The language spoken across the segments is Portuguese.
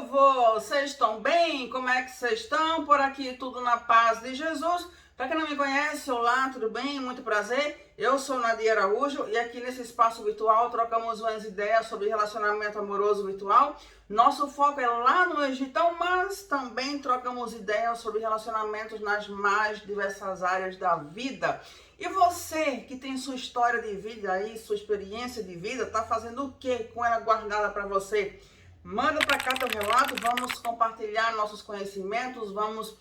povo! Vocês estão bem? Como é que vocês estão? Por aqui tudo na paz de Jesus. Para quem não me conhece, olá, tudo bem? Muito prazer. Eu sou Nadia Araújo e aqui nesse espaço virtual trocamos umas ideias sobre relacionamento amoroso virtual. Nosso foco é lá no Egitão, mas também trocamos ideias sobre relacionamentos nas mais diversas áreas da vida. E você que tem sua história de vida aí, sua experiência de vida, tá fazendo o que com ela guardada para você? Manda para cá teu relato, vamos compartilhar nossos conhecimentos, vamos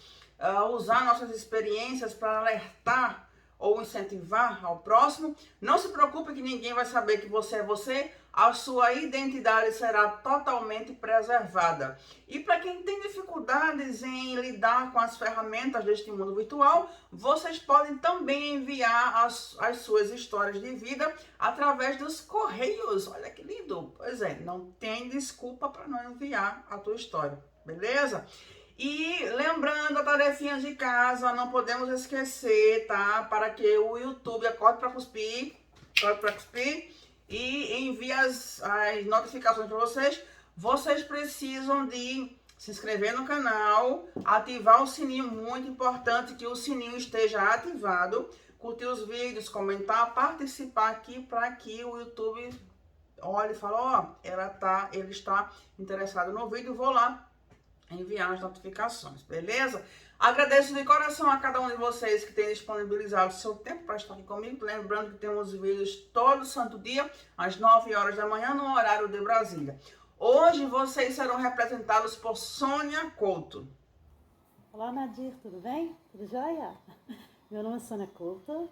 usar nossas experiências para alertar ou incentivar ao próximo. Não se preocupe que ninguém vai saber que você é você, a sua identidade será totalmente preservada. E para quem tem dificuldades em lidar com as ferramentas deste mundo virtual, vocês podem também enviar as suas histórias de vida através dos correios. Olha que lindo! Pois é, não tem desculpa para não enviar a tua história, beleza? E lembrando a tarefinha de casa, não podemos esquecer, tá? Para que o YouTube acorde para cuspir e envie as notificações para vocês. Vocês precisam de se inscrever no canal, ativar o sininho, muito importante que o sininho esteja ativado, curtir os vídeos, comentar, participar aqui para que o YouTube olhe e fale, ó, ele está interessado no vídeo, vou lá enviar as notificações, beleza? Agradeço de coração a cada um de vocês que tem disponibilizado o seu tempo para estar aqui comigo. Lembrando que temos vídeos todo santo dia, às 9 horas da manhã, no horário de Brasília. Hoje vocês serão representados por Sônia Couto. Olá, Nadir, tudo bem? Tudo jóia? Meu nome é Sônia Couto,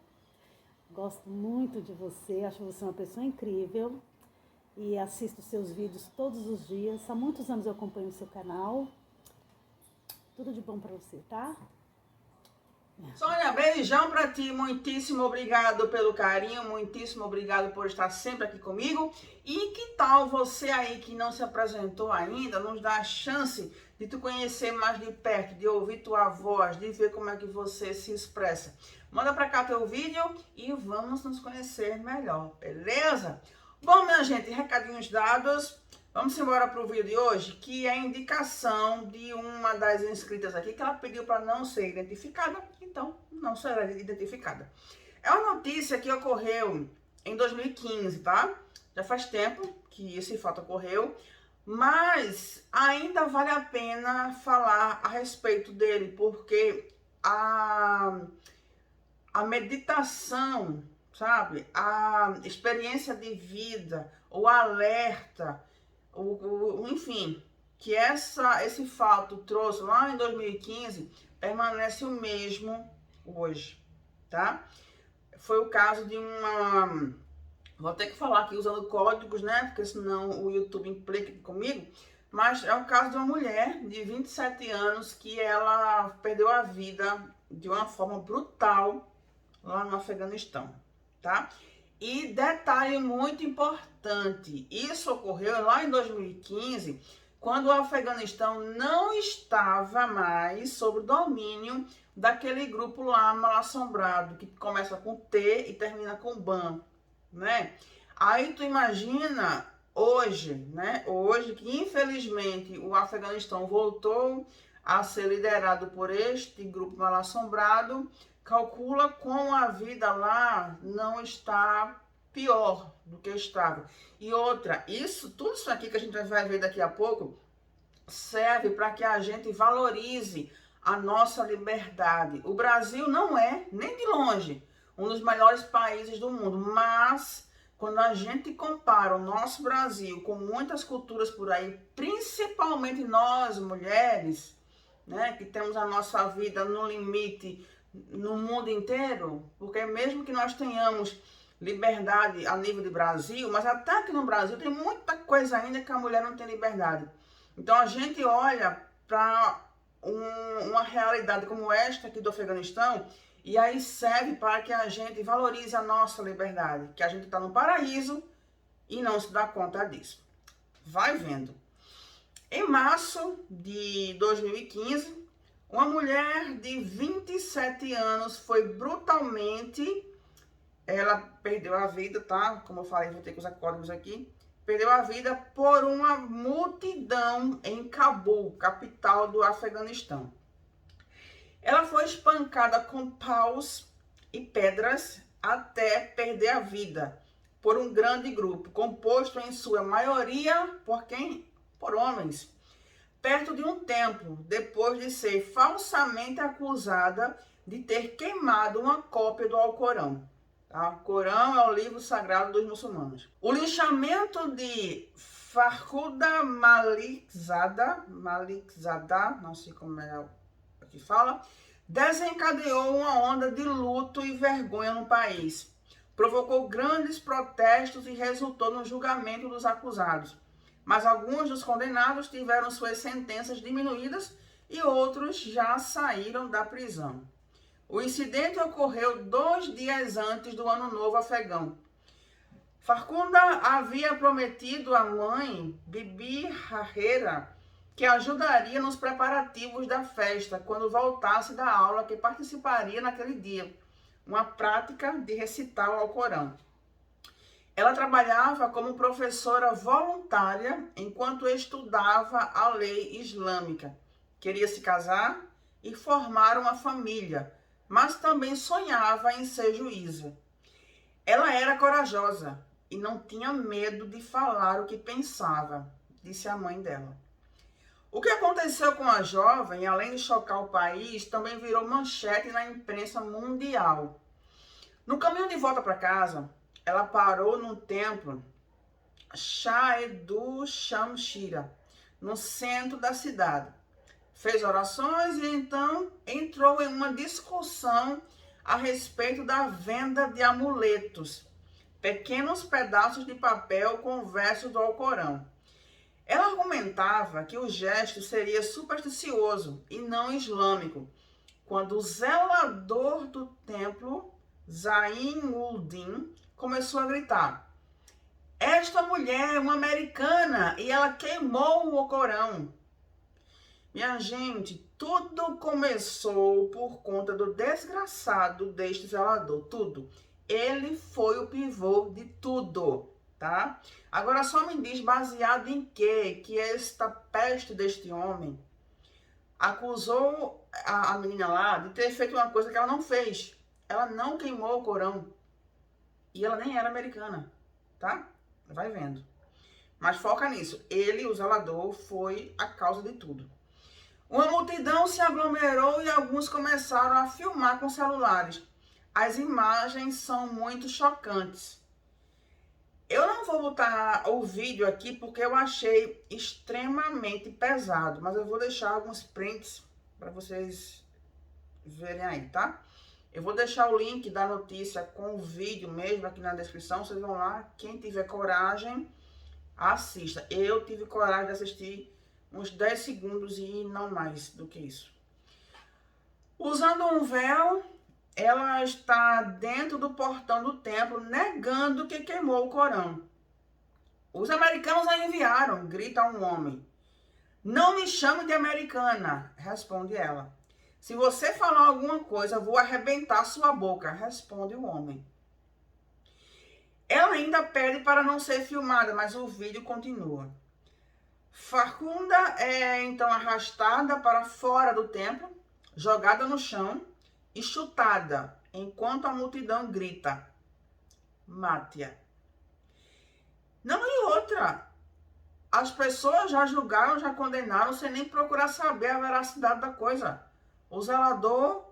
gosto muito de você, acho você uma pessoa incrível e assisto seus vídeos todos os dias. Há muitos anos eu acompanho o seu canal. Tudo de bom pra você, tá? Sônia, beijão pra ti, muitíssimo obrigado pelo carinho, muitíssimo obrigado por estar sempre aqui comigo. E que tal você aí que não se apresentou ainda, nos dá a chance de tu conhecer mais de perto, de ouvir tua voz, de ver como é que você se expressa. Manda pra cá teu vídeo e vamos nos conhecer melhor, beleza? Bom, minha gente, recadinhos dados. Vamos embora para o vídeo de hoje, que é a indicação de uma das inscritas aqui, que ela pediu para não ser identificada, então não será identificada. É uma notícia que ocorreu em 2015, tá? Já faz tempo que esse fato ocorreu, mas ainda vale a pena falar a respeito dele, porque a meditação, sabe? A experiência de vida, o alerta, enfim, que esse fato trouxe lá em 2015 permanece o mesmo hoje, tá? Foi o caso de uma... Vou ter que falar aqui usando códigos, né? Porque senão o YouTube implica comigo. Mas é o caso de uma mulher de 27 anos que ela perdeu a vida de uma forma brutal lá no Afeganistão, tá? E detalhe muito importante, isso ocorreu lá em 2015, quando o Afeganistão não estava mais sob o domínio daquele grupo lá mal assombrado, que começa com T e termina com BAN, né? Aí tu imagina hoje, né? Hoje que infelizmente o Afeganistão voltou a ser liderado por este grupo mal assombrado. Calcula como a vida lá não está pior do que estava. E outra, tudo isso aqui que a gente vai ver daqui a pouco, serve para que a gente valorize a nossa liberdade. O Brasil não é, nem de longe, um dos melhores países do mundo, mas quando a gente compara o nosso Brasil com muitas culturas por aí, principalmente nós, mulheres, né, que temos a nossa vida no limite no mundo inteiro, porque mesmo que nós tenhamos liberdade a nível de Brasil, mas até aqui no Brasil tem muita coisa ainda que a mulher não tem liberdade. Então a gente olha para uma realidade como esta aqui do Afeganistão e aí serve para que a gente valorize a nossa liberdade, que a gente está no paraíso e não se dá conta disso. Vai vendo. Em março de 2015, uma mulher de 27 anos foi brutalmente... Ela perdeu a vida, tá? Como eu falei, vou ter que usar códigos aqui. perdeu a vida por uma multidão em Cabul, capital do Afeganistão. Ela foi espancada com paus e pedras até perder a vida por um grande grupo, composto em sua maioria por homens, perto de um templo, depois de ser falsamente acusada de ter queimado uma cópia do Alcorão. Tá? O Corão é o livro sagrado dos muçulmanos. O linchamento de Farhuda Malikzada, não sei como é que fala, desencadeou uma onda de luto e vergonha no país. Provocou grandes protestos e resultou no julgamento dos acusados. Mas alguns dos condenados tiveram suas sentenças diminuídas e outros já saíram da prisão. O incidente ocorreu 2 dias antes do Ano Novo Afegão. Farkhunda havia prometido à mãe, Bibi Harreira, que ajudaria nos preparativos da festa quando voltasse da aula que participaria naquele dia, uma prática de recitar o Alcorão. Ela trabalhava como professora voluntária enquanto estudava a lei islâmica. Queria se casar e formar uma família, mas também sonhava em ser juíza. Ela era corajosa e não tinha medo de falar o que pensava, disse a mãe dela. O que aconteceu com a jovem, além de chocar o país, também virou manchete na imprensa mundial. No caminho de volta para casa, ela parou no templo Shahedu Shamshira, no centro da cidade. Fez orações e então entrou em uma discussão a respeito da venda de amuletos, pequenos pedaços de papel com versos do Alcorão. Ela argumentava que o gesto seria supersticioso e não islâmico, quando o zelador do templo, Zain-ul-Din, começou a gritar: "Esta mulher é uma americana e ela queimou o Alcorão." Minha gente, tudo começou por conta do desgraçado deste zelador, tudo. Ele foi o pivô de tudo, tá? Agora só me diz baseado em quê? Que esta peste deste homem acusou a menina lá de ter feito uma coisa que ela não fez. Ela não queimou o Corão. E ela nem era americana, tá? Vai vendo. Mas foca nisso. Ele, o zelador, foi a causa de tudo. Uma multidão se aglomerou e alguns começaram a filmar com celulares. As imagens são muito chocantes. Eu não vou botar o vídeo aqui porque eu achei extremamente pesado, mas eu vou deixar alguns prints para vocês verem aí, tá? Eu vou deixar o link da notícia com o vídeo mesmo aqui na descrição, vocês vão lá, quem tiver coragem, assista. Eu tive coragem de assistir uns 10 segundos e não mais do que isso. Usando um véu, ela está dentro do portão do templo, negando que queimou o Corão. Os americanos a enviaram, grita um homem. "Não me chame de americana", responde ela. "Se você falar alguma coisa, vou arrebentar sua boca", responde o homem. Ela ainda pede para não ser filmada, mas o vídeo continua. Farkhunda é então arrastada para fora do templo, jogada no chão e chutada, enquanto a multidão grita: "Mate-a." Não, e outra, as pessoas já julgaram, já condenaram, sem nem procurar saber a veracidade da coisa. O zelador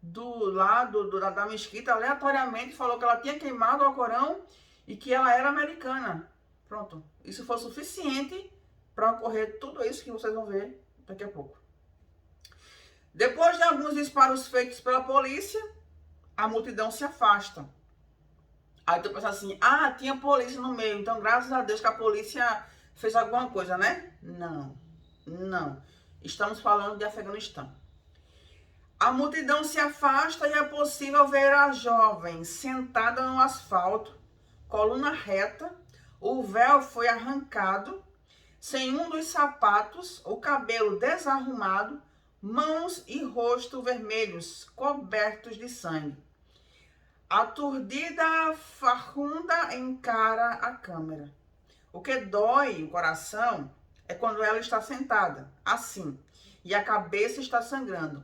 da mesquita aleatoriamente falou que ela tinha queimado o Alcorão e que ela era americana. Pronto, isso foi suficiente para ocorrer tudo isso que vocês vão ver daqui a pouco. Depois de alguns disparos feitos pela polícia, a multidão se afasta. Aí tu pensa assim, tinha polícia no meio, então graças a Deus que a polícia fez alguma coisa, né? Não. Estamos falando de Afeganistão. A multidão se afasta e é possível ver a jovem sentada no asfalto, coluna reta, o véu foi arrancado, sem um dos sapatos, o cabelo desarrumado, mãos e rosto vermelhos, cobertos de sangue. Aturdida, Farkhunda encara a câmera. O que dói o coração é quando ela está sentada, assim, e a cabeça está sangrando.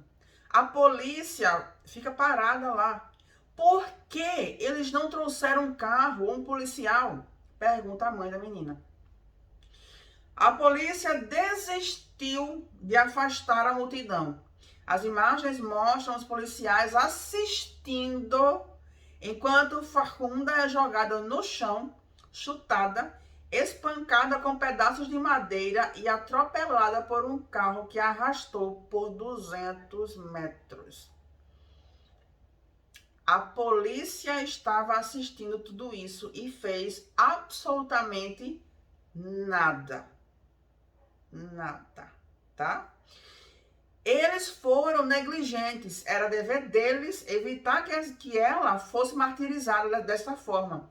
A polícia fica parada lá. Por que eles não trouxeram um carro ou um policial? Pergunta a mãe da menina. A polícia desistiu de afastar a multidão. As imagens mostram os policiais assistindo enquanto Farhunda é jogada no chão, chutada, espancada com pedaços de madeira e atropelada por um carro que a arrastou por 200 metros. A polícia estava assistindo tudo isso e fez absolutamente nada. Nada, tá? Eles foram negligentes. Era dever deles evitar que ela fosse martirizada dessa forma,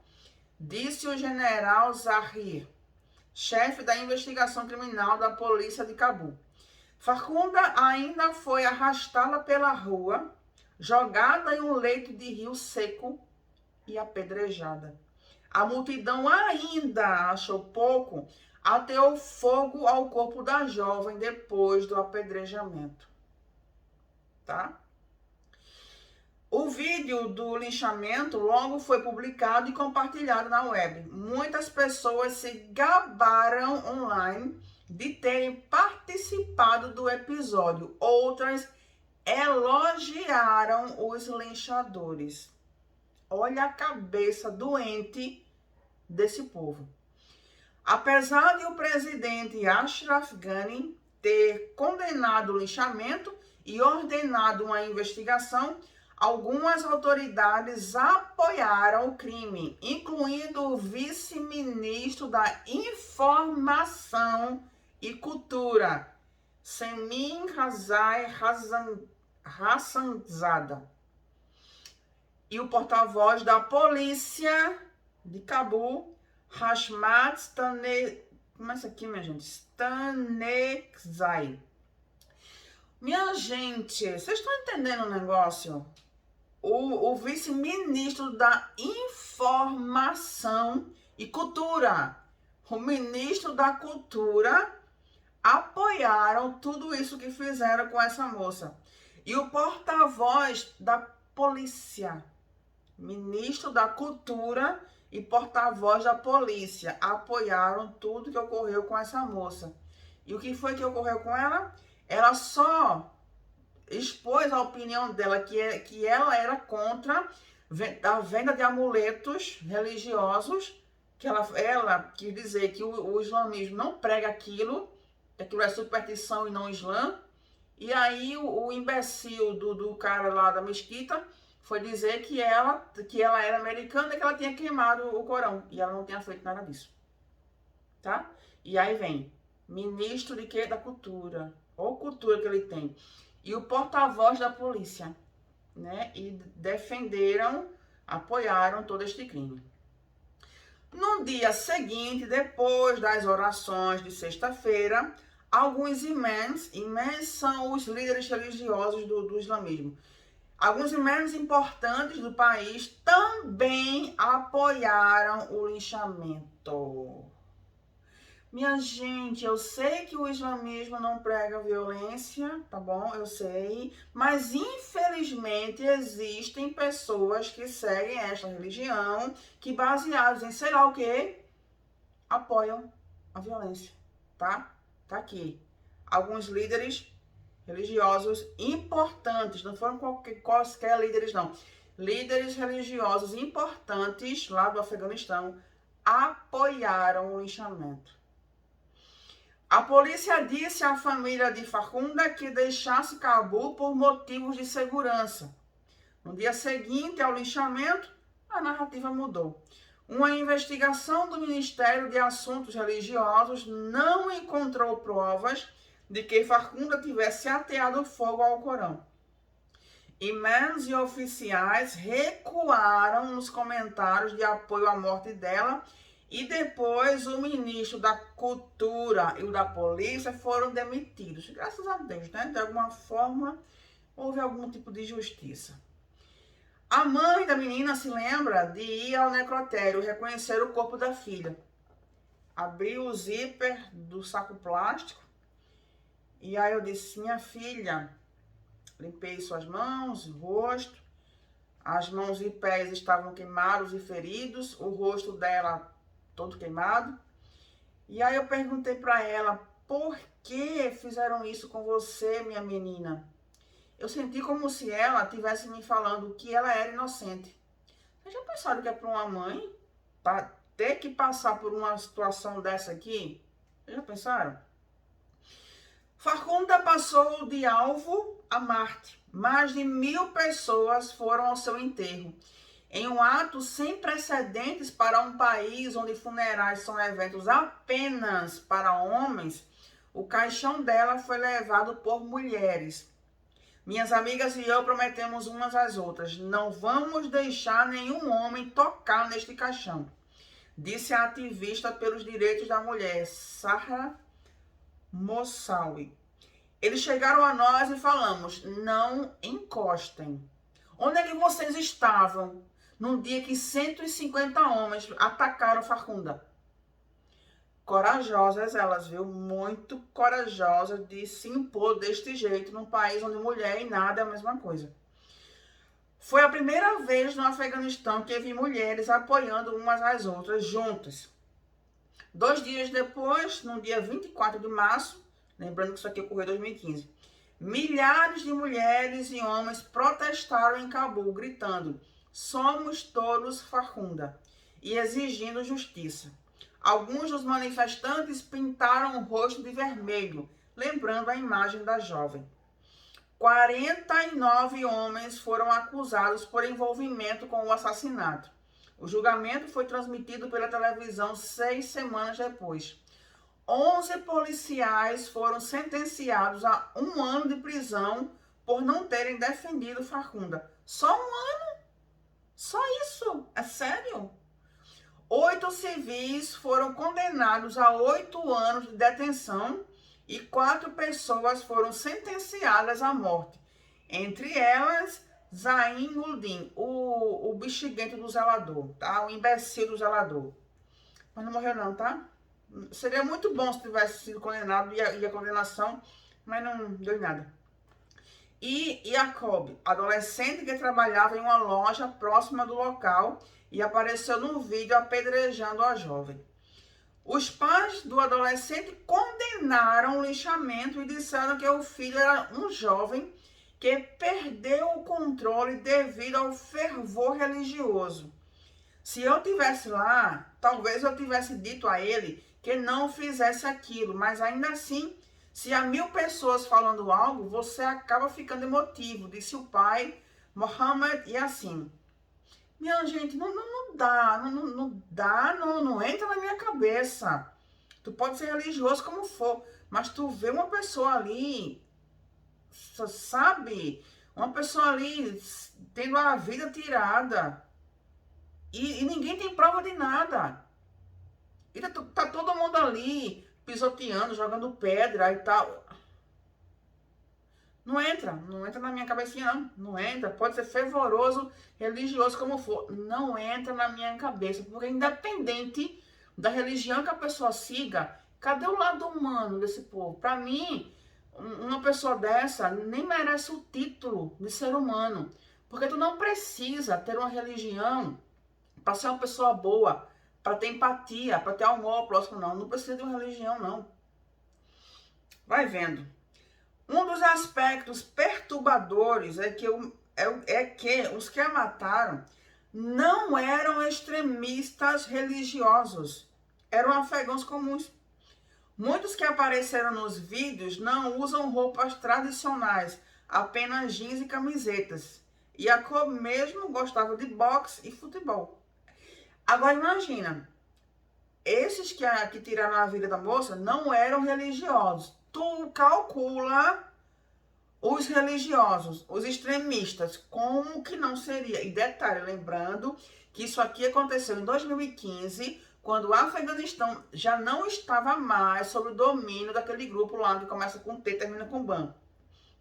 disse o general Zahir, chefe da investigação criminal da polícia de Cabul. Farhunda ainda foi arrastada pela rua, jogada em um leito de rio seco e apedrejada. A multidão ainda achou pouco, ateou fogo ao corpo da jovem depois do apedrejamento. Tá? O vídeo do linchamento logo foi publicado e compartilhado na web. Muitas pessoas se gabaram online de terem participado do episódio. Outras elogiaram os linchadores. Olha a cabeça doente desse povo. Apesar de o presidente Ashraf Ghani ter condenado o linchamento e ordenado uma investigação, algumas autoridades apoiaram o crime, incluindo o vice-ministro da Informação e Cultura, Semin Hassanzada, e o porta-voz da polícia de Cabul, Hashmat Stanekzai. Minha gente, vocês estão entendendo o negócio? O vice-ministro da Informação e Cultura, o ministro da Cultura, apoiaram tudo isso que fizeram com essa moça. E o porta-voz da polícia, ministro da Cultura e porta-voz da polícia, apoiaram tudo que ocorreu com essa moça. E o que foi que ocorreu com ela? Ela só expôs a opinião dela, que ela era contra a venda de amuletos religiosos, que ela quis dizer que o islamismo não prega aquilo, que aquilo é superstição e não islã. E aí o imbecil do cara lá da mesquita foi dizer que ela era americana e que ela tinha queimado o Corão. E ela não tinha feito nada disso. Tá? E aí vem, ministro de quê? Da cultura. Ou cultura que ele tem. E o porta-voz da polícia, né? E defenderam, apoiaram todo este crime. No dia seguinte, depois das orações de sexta-feira, alguns imãs são os líderes religiosos do islamismo, alguns imãs importantes do país também apoiaram o linchamento. Minha gente, eu sei que o islamismo não prega violência, tá bom? Eu sei. Mas, infelizmente, existem pessoas que seguem esta religião, que baseados em sei lá o quê, apoiam a violência, tá? Tá aqui. Alguns líderes religiosos importantes, não foram quaisquer líderes, não. Líderes religiosos importantes lá do Afeganistão apoiaram o linchamento. A polícia disse à família de Farhunda que deixasse Cabul por motivos de segurança. No dia seguinte ao linchamento, a narrativa mudou. Uma investigação do Ministério de Assuntos Religiosos não encontrou provas de que Farhunda tivesse ateado fogo ao Corão. Imãs e oficiais recuaram nos comentários de apoio à morte dela. E depois o ministro da Cultura e o da Polícia foram demitidos. Graças a Deus, né? De alguma forma, houve algum tipo de justiça. A mãe da menina se lembra de ir ao necrotério reconhecer o corpo da filha. abri o zíper do saco plástico e aí eu disse, minha filha, limpei suas mãos, o rosto, as mãos e pés estavam queimados e feridos, o rosto dela todo queimado. E aí eu perguntei para ela, por que fizeram isso com você, minha menina? Eu senti como se ela estivesse me falando que ela era inocente. Vocês já pensaram que é para uma mãe ter que passar por uma situação dessa aqui? Vocês já pensaram? Farrkhunda passou de alvo a Marte. Mais de 1000 pessoas foram ao seu enterro. Em um ato sem precedentes para um país onde funerais são eventos apenas para homens, o caixão dela foi levado por mulheres. Minhas amigas e eu prometemos umas às outras, não vamos deixar nenhum homem tocar neste caixão, disse a ativista pelos direitos da mulher, Sarah Moussaoui. Eles chegaram a nós e falamos, não encostem. Onde é que vocês estavam num dia que 150 homens atacaram Farrkhunda? Corajosas elas, viu? Muito corajosas de se impor deste jeito num país onde mulher e nada é a mesma coisa. Foi a primeira vez no Afeganistão que vi mulheres apoiando umas às outras juntas. 2 dias depois, no dia 24 de março, lembrando que isso aqui ocorreu em 2015, milhares de mulheres e homens protestaram em Cabul, gritando, somos todos Farrkhunda, e exigindo justiça. Alguns dos manifestantes pintaram o rosto de vermelho, lembrando a imagem da jovem. 49 homens foram acusados por envolvimento com o assassinato. O julgamento foi transmitido pela televisão 6 semanas depois. 11 policiais foram sentenciados a 1 ano de prisão por não terem defendido Farrkhunda. Só 1 ano? Só isso? É sério? 8 civis foram condenados a 8 anos de detenção e 4 pessoas foram sentenciadas à morte. Entre elas, Zainuddin, o bexiguento do zelador, tá? O imbecil do zelador. Mas não morreu não, tá? Seria muito bom se tivesse sido condenado e a condenação, mas não deu em nada. E Jacob, adolescente que trabalhava em uma loja próxima do local e apareceu no vídeo apedrejando a jovem. Os pais do adolescente condenaram o linchamento e disseram que o filho era um jovem que perdeu o controle devido ao fervor religioso. Se eu tivesse lá, talvez eu tivesse dito a ele que não fizesse aquilo, mas ainda assim, se há 1000 pessoas falando algo, você acaba ficando emotivo, disse o pai, Mohammed Yassin. Minha gente, não dá, não entra na minha cabeça. Tu pode ser religioso como for, mas tu vê uma pessoa ali, sabe? Uma pessoa ali tendo a vida tirada e ninguém tem prova de nada. E tá todo mundo ali pisoteando, jogando pedra e tal. Não entra na minha cabecinha, não entra. Pode ser fervoroso, religioso, como for. Não entra na minha cabeça, porque independente da religião que a pessoa siga, cadê o lado humano desse povo? Para mim, uma pessoa dessa nem merece o título de ser humano, porque tu não precisa ter uma religião para ser uma pessoa boa, para ter empatia, para ter amor ao próximo, não. Não precisa de uma religião, não. Vai vendo. Um dos aspectos perturbadores é que os que a mataram não eram extremistas religiosos, eram afegãos comuns. Muitos que apareceram nos vídeos não usam roupas tradicionais, apenas jeans e camisetas. Jacob mesmo gostava de boxe e futebol. Agora imagina, esses que tiraram a vida da moça não eram religiosos. Tu calcula os religiosos, os extremistas, como que não seria? E detalhe, lembrando que isso aqui aconteceu em 2015, quando o Afeganistão já não estava mais sob o domínio daquele grupo lá que começa com T e termina com BAN,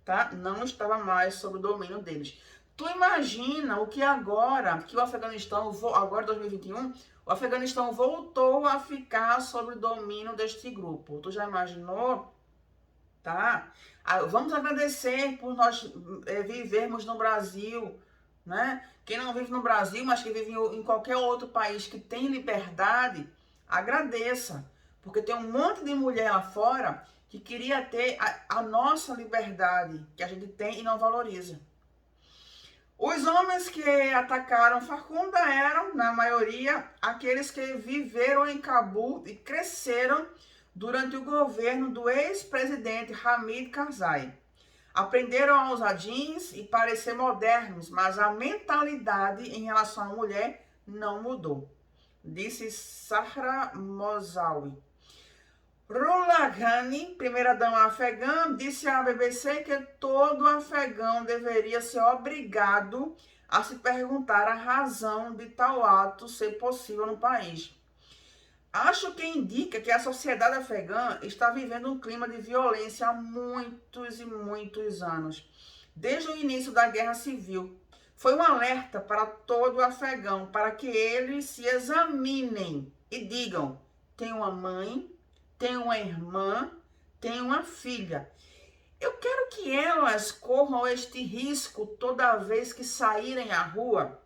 tá? Não estava mais sob o domínio deles. Tu imagina o que agora, que o Afeganistão, agora 2021, o Afeganistão voltou a ficar sob o domínio deste grupo. Tu já imaginou? Tá? Vamos agradecer por nós vivermos no Brasil, né? Quem não vive no Brasil, mas que vive em qualquer outro país que tem liberdade, agradeça. Porque tem um monte de mulher lá fora que queria ter a nossa liberdade, que a gente tem e não valoriza. Os homens que atacaram Farkhunda eram, na maioria, aqueles que viveram em Cabul e cresceram durante o governo do ex-presidente Hamid Karzai. Aprenderam a usar jeans e parecer modernos, mas a mentalidade em relação à mulher não mudou, disse Sahra Mosawi. Rula Ghani, primeira-dama afegã, disse à BBC que todo afegão deveria ser obrigado a se perguntar a razão de tal ato ser possível no país. Acho que indica que a sociedade afegã está vivendo um clima de violência há muitos e muitos anos, desde o início da guerra civil. Foi um alerta para todo afegão, para que eles se examinem e digam: tem uma mãe, tem uma irmã, tem uma filha. Eu quero que elas corram este risco toda vez que saírem à rua.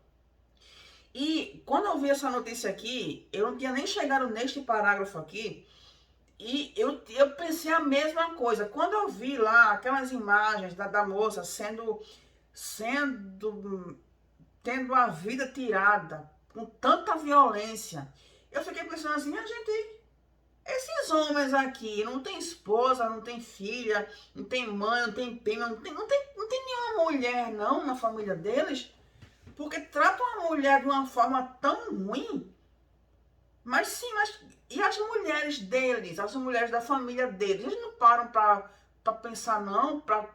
E quando eu vi essa notícia aqui, eu não tinha nem chegado neste parágrafo aqui, e eu pensei a mesma coisa. Quando eu vi lá aquelas imagens da moça tendo a vida tirada, com tanta violência, eu fiquei pensando assim, gente, esses homens aqui não tem esposa, não tem filha, não tem mãe, não tem prima, não tem nenhuma mulher não na família deles, porque tratam a mulher de uma forma tão ruim. Mas sim, e as mulheres deles, as mulheres da família deles, eles não param para pensar não, para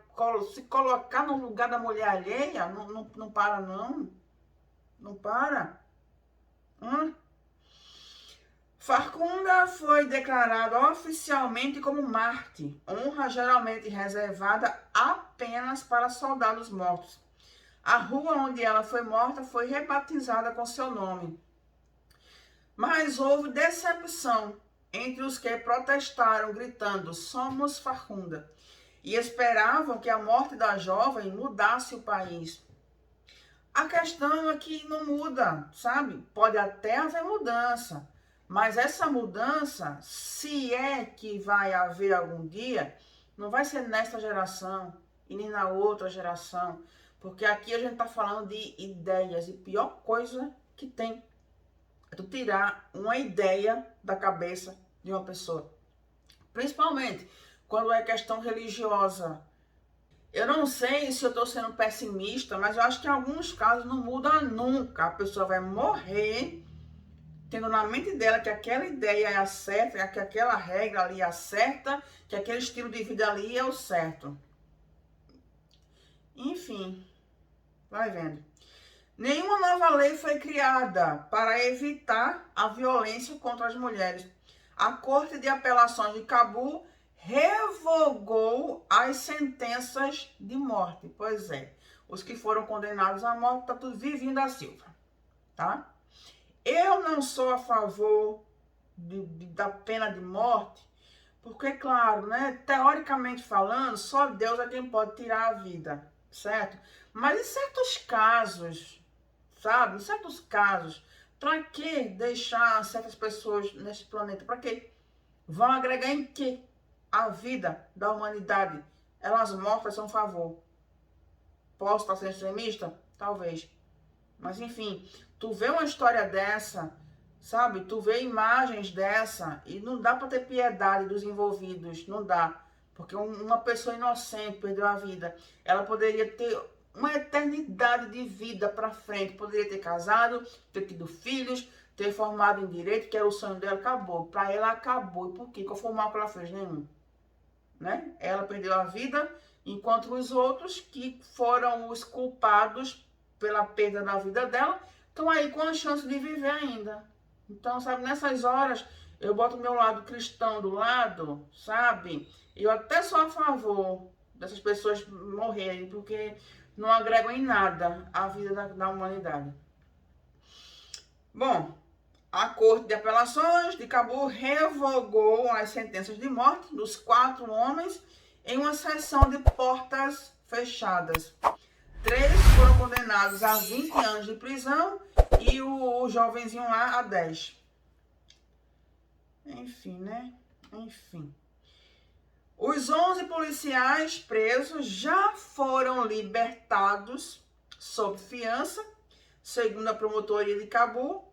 se colocar no lugar da mulher alheia, não para não, não para. Farkhunda foi declarado oficialmente como mártir, honra geralmente reservada apenas para soldados mortos. A rua onde ela foi morta foi rebatizada com seu nome. Mas houve decepção entre os que protestaram, gritando: somos Farkhunda, e esperavam que a morte da jovem mudasse o país. A questão é que não muda, sabe? Pode até haver mudança, mas essa mudança, se é que vai haver algum dia, não vai ser nesta geração e nem na outra geração, porque aqui a gente está falando de ideias, e pior coisa que tem é tu tirar uma ideia da cabeça de uma pessoa, principalmente quando é questão religiosa. Eu não sei se eu estou sendo pessimista, mas eu acho que em alguns casos não muda nunca. A pessoa vai morrer tendo na mente dela que aquela ideia é a certa, que aquela regra ali é a certa, que aquele estilo de vida ali é o certo. Enfim, vai vendo. Nenhuma nova lei foi criada para evitar a violência contra as mulheres. A Corte de Apelações de Cabul revogou as sentenças de morte. Pois é, os que foram condenados à morte, tá tudo Vivinho da Silva, tá? Eu não sou a favor da pena de morte, porque, claro, né, teoricamente falando, só Deus é quem pode tirar a vida, certo? Mas em certos casos, sabe? Em certos casos, para que deixar certas pessoas nesse planeta? Para quê? Vão agregar em quê? A vida da humanidade. Elas mortas são um favor. Posso estar sendo extremista? Talvez. Mas enfim, tu vê uma história dessa, sabe? Tu vê imagens dessa e não dá para ter piedade dos envolvidos, não dá. Porque uma pessoa inocente perdeu a vida. Ela poderia ter uma eternidade de vida para frente. Poderia ter casado, ter tido filhos, ter formado em direito, que era o sonho dela, acabou. Para ela acabou. E por quê? Qual foi o mal que ela fez? Nenhum. Né? Ela perdeu a vida, enquanto os outros que foram os culpados pela perda da vida dela estão aí com a chance de viver ainda. Então, sabe, nessas horas eu boto o meu lado cristão do lado, sabe? Eu até sou a favor dessas pessoas morrerem, porque não agregam em nada a vida da humanidade. Bom, A Corte de Apelações de Cabo revogou as sentenças de morte dos 4 homens em uma sessão de portas fechadas. 3 foram condenados a 20 anos de prisão e o jovenzinho lá a 10. Enfim, né? Enfim. Os 11 policiais presos já foram libertados sob fiança, segundo a promotoria de Cabo.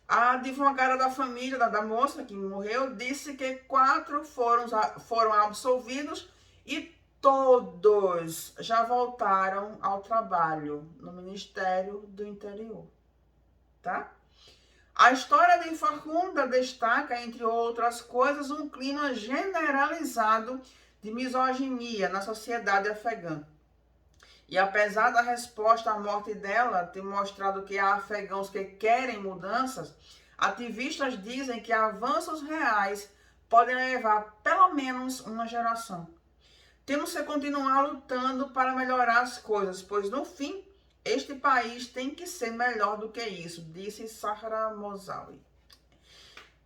A advogada da família da moça que morreu disse que 4 foram absolvidos e todos já voltaram ao trabalho no Ministério do Interior, tá? A história de Farkhunda destaca, entre outras coisas, um clima generalizado de misoginia na sociedade afegã. E apesar da resposta à morte dela ter mostrado que há afegãos que querem mudanças, ativistas dizem que avanços reais podem levar pelo menos uma geração. Temos que continuar lutando para melhorar as coisas, pois no fim, este país tem que ser melhor do que isso, disse Sahra Mozawi.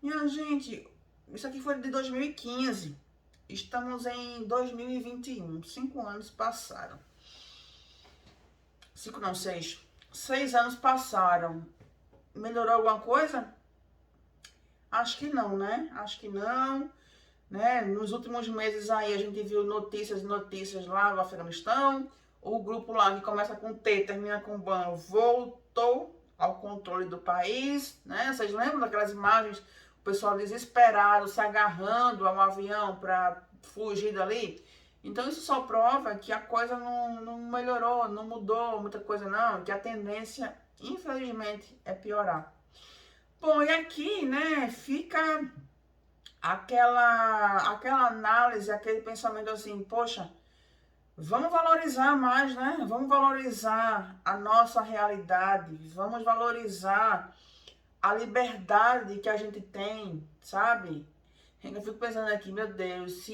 Minha gente, isso aqui foi de 2015. Estamos em 2021. 5 anos passaram. 5 não, 6. 6 anos passaram. Melhorou alguma coisa? Acho que não, né? Acho que não. Né? Nos últimos meses aí a gente viu notícias e notícias lá no Afeganistão. O grupo lá que começa com T, termina com BAN, voltou ao controle do país, né? Vocês lembram daquelas imagens? O pessoal desesperado, se agarrando a um avião para fugir dali? Então isso só prova que a coisa não melhorou, não mudou muita coisa não, que a tendência, infelizmente, é piorar. Bom, e aqui, né, fica aquela análise, aquele pensamento assim, poxa, vamos valorizar mais, né? Vamos valorizar a nossa realidade, vamos valorizar a liberdade que a gente tem, sabe? Eu fico pensando aqui, meu Deus,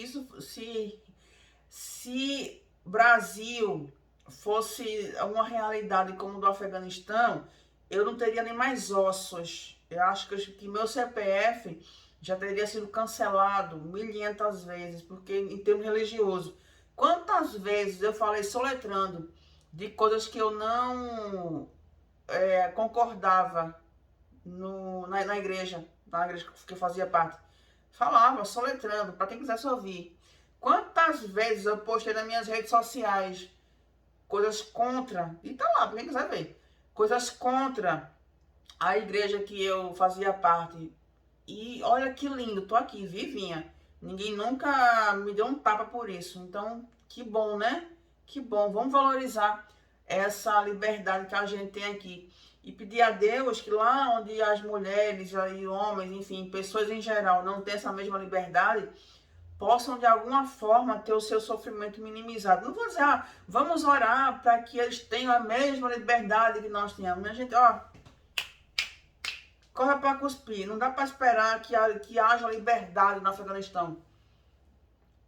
se Brasil fosse uma realidade como o do Afeganistão, eu não teria nem mais ossos. Eu acho que meu CPF já teria sido cancelado 1.500 vezes, porque em termos religiosos, quantas vezes eu falei soletrando de coisas que eu não concordava na igreja que eu fazia parte. Falava soletrando, para quem quisesse ouvir. Quantas vezes eu postei nas minhas redes sociais coisas contra, e tá lá, pra quem quiser ver, coisas contra a igreja que eu fazia parte. E olha que lindo, tô aqui, vivinha. Ninguém nunca me deu um tapa por isso. Então, que bom, né? Que bom. Vamos valorizar essa liberdade que a gente tem aqui. E pedir a Deus que lá onde as mulheres e homens, enfim, pessoas em geral não têm essa mesma liberdade, possam de alguma forma ter o seu sofrimento minimizado. Não vou dizer, vamos orar para que eles tenham a mesma liberdade que nós tínhamos. Minha gente, corre para cuspir. Não dá para esperar que haja liberdade no Afeganistão.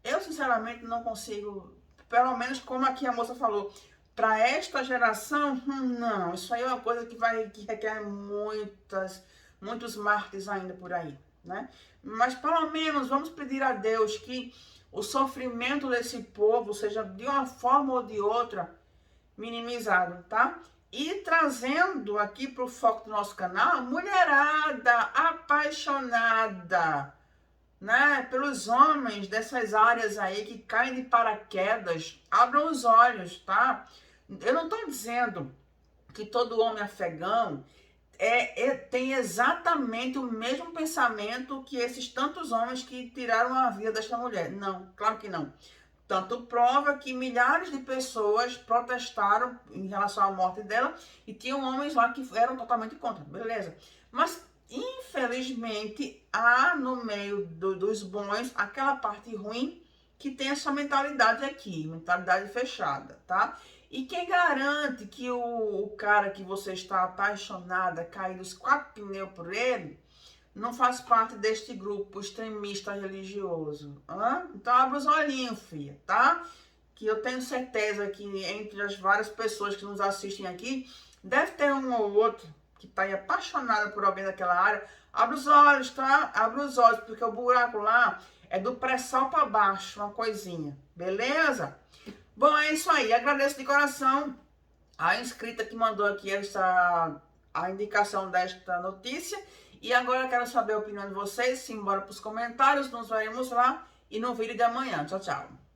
Eu, sinceramente, não consigo, pelo menos como aqui a moça falou, para esta geração, não. Isso aí é uma coisa que requer muitos mártires ainda por aí, né? Mas pelo menos vamos pedir a Deus que o sofrimento desse povo seja de uma forma ou de outra minimizado, tá? E trazendo aqui para o foco do nosso canal, mulherada apaixonada, né, pelos homens dessas áreas aí que caem de paraquedas, abram os olhos, tá? Eu não estou dizendo que todo homem afegão tem exatamente o mesmo pensamento que esses tantos homens que tiraram a vida desta mulher. Não, claro que não. Tanto prova que milhares de pessoas protestaram em relação à morte dela e tinham homens lá que eram totalmente contra, beleza. Mas, infelizmente, há no meio dos bons aquela parte ruim que tem essa mentalidade aqui, mentalidade fechada, tá? E quem garante que o cara que você está apaixonada, cair os 4 pneus por ele, não faz parte deste grupo extremista religioso? Então abre os olhinhos, filha, tá? Que eu tenho certeza que entre as várias pessoas que nos assistem aqui, deve ter um ou outro que tá aí apaixonada por alguém daquela área, abre os olhos, tá? Abre os olhos, porque o buraco lá é do pré-sal para baixo, uma coisinha, beleza? Bom, é isso aí. Agradeço de coração a inscrita que mandou aqui a indicação desta notícia. E agora eu quero saber a opinião de vocês. Simbora para os comentários. Nos veremos lá e no vídeo de amanhã. Tchau, tchau.